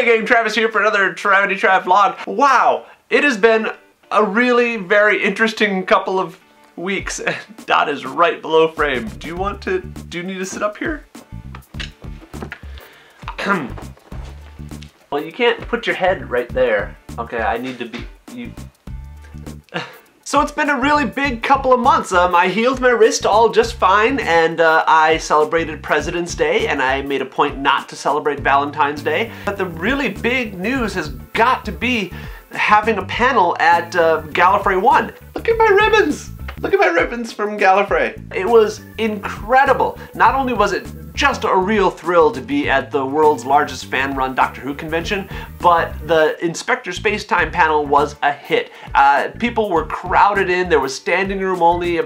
Hey gang, Travis here for another Travity Trav vlog. Wow, it has been a really very interesting couple of weeks. Dot is right below frame. Do you need to sit up here? Well, you can't put your head right there. Okay, I need to be, So it's been a really big couple of months. I healed my wrist all just fine, and I celebrated President's Day, and I made a point not to celebrate Valentine's Day. But the really big news has got to be having a panel at Gallifrey ONE. Look at my ribbons! Look at my ribbons from Gallifrey. It was incredible. Not only was it just a real thrill to be at the world's largest fan-run Doctor Who convention, but the Inspector Spacetime panel was a hit. People were crowded in. There was standing room only,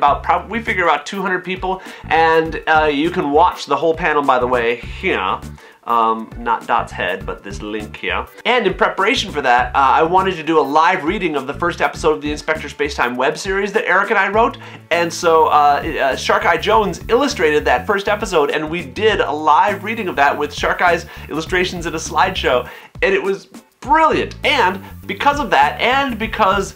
we figure about 200 people, and you can watch the whole panel, by the way, here. Not Dot's head, but this link here. And in preparation for that, I wanted to do a live reading of the first episode of the Inspector Spacetime Webseries that Eric and I wrote. And so Shark Eye Jones illustrated that first episode, and we did a live reading of that with Shark Eye's illustrations in a slideshow, and it was brilliant. And because of that, and because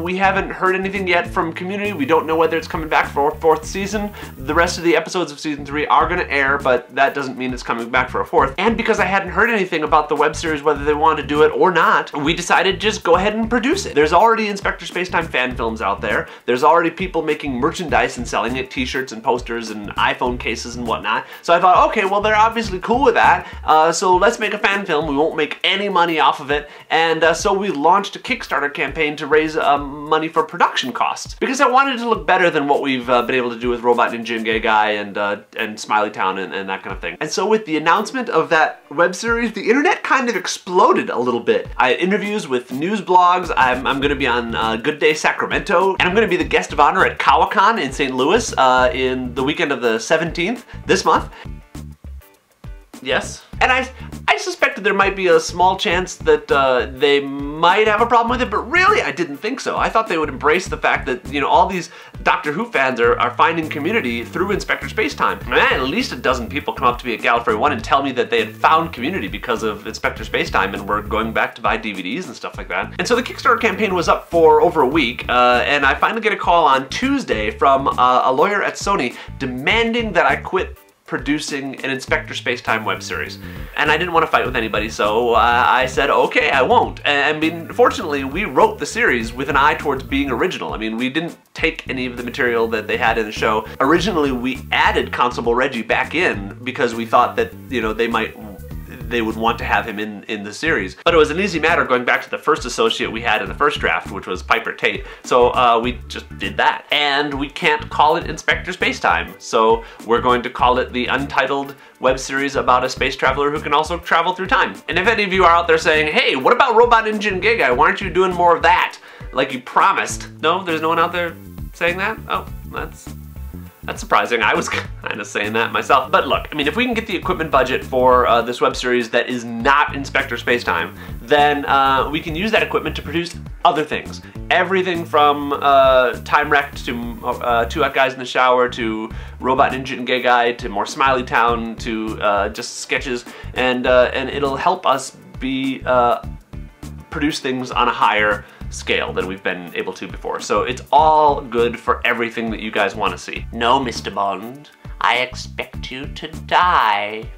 we haven't heard anything yet from Community, we don't know whether it's coming back for a fourth season. The rest of the episodes of season 3 are going to air, but that doesn't mean it's coming back for a fourth. And because I hadn't heard anything about the web series, whether they wanted to do it or not, we decided to just go ahead and produce it. There's already Inspector Spacetime fan films out there. There's already people making merchandise and selling it, t-shirts and posters and iPhone cases and whatnot. So I thought, okay, well, they're obviously cool with that, so let's make a fan film. We won't make any money off of it. And so we launched a Kickstarter campaign to raise money for production costs, because I wanted it to look better than what we've been able to do with Robot Ninja and Gay Guy and Smiley Town and that kind of thing. And so with the announcement of that web series, the internet kind of exploded a little bit. I had interviews with news blogs. I'm going to be on Good Day Sacramento, and I'm going to be the guest of honor at Comic-Con in St. Louis in the weekend of the 17th this month. Yes. And I suspected there might be a small chance that they might have a problem with it, but really I didn't think so. I thought they would embrace the fact that, you know, all these Doctor Who fans are finding Community through Inspector Spacetime. Man, at least a dozen people come up to me at Gallifrey ONE and tell me that they had found Community because of Inspector Spacetime and were going back to buy DVDs and stuff like that. And so the Kickstarter campaign was up for over a week, and I finally get a call on Tuesday from a lawyer at Sony demanding that I quit producing an Inspector Spacetime web series. And I didn't want to fight with anybody, so I said, okay, I won't. And I mean, fortunately, we wrote the series with an eye towards being original. I mean, we didn't take any of the material that they had in the show. Originally, we added Constable Reggie back in because we thought that, you know, they would want to have him in the series. But it was an easy matter going back to the first associate we had in the first draft, which was Piper Tate. So we just did that. And we can't call it Inspector Spacetime, so we're going to call it the Untitled web series about a space traveler who can also travel through time. And if any of you are out there saying, hey, what about Robot Ninja and Gay Guy? Why aren't you doing more of that, like you promised? No, there's no one out there saying that? Oh, that's surprising. I was kind of saying that myself. But look, I mean, if we can get the equipment budget for this web series that is not Inspector Spacetime, then we can use that equipment to produce other things. Everything from Time Wrecked to Two Hot Guys in the Shower to Robot Ninja and Gay Guy to more Smiley Town to just sketches, and it'll help us produce things on a higher scale than we've been able to before. So it's all good for everything that you guys want to see. No, Mr. Bond, I expect you to die.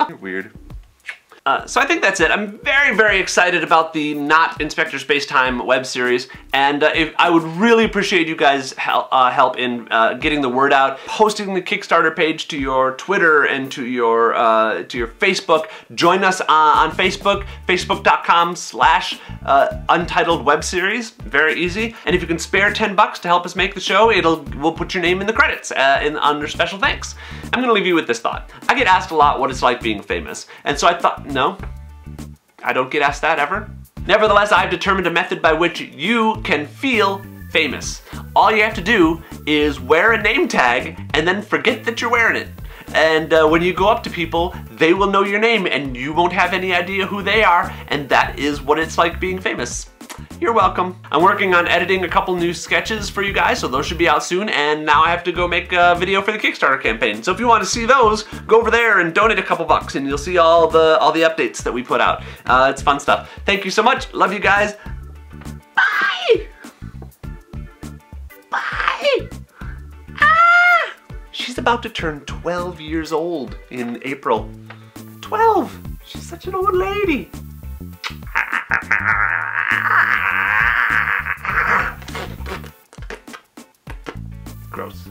You're weird. So I think that's it. I'm very, very excited about the not Inspector Spacetime web series, and I would really appreciate you guys' help in getting the word out, posting the Kickstarter page to your Twitter and to your Facebook. Join us on Facebook, facebook.com/Untitled Web Series. Very easy. And if you can spare $10 to help us make the show, we'll put your name in the credits under special thanks. I'm gonna leave you with this thought. I get asked a lot what it's like being famous, and so I thought, no, I don't get asked that ever. Nevertheless, I've determined a method by which you can feel famous. All you have to do is wear a name tag and then forget that you're wearing it. And when you go up to people, they will know your name and you won't have any idea who they are, and that is what it's like being famous. You're welcome. I'm working on editing a couple new sketches for you guys, so those should be out soon, and now I have to go make a video for the Kickstarter campaign. So if you want to see those, go over there and donate a couple bucks, and you'll see all the updates that we put out. It's fun stuff. Thank you so much. Love you guys. Bye! Bye! Ah! She's about to turn 12 years old in April. 12! She's such an old lady. Gross.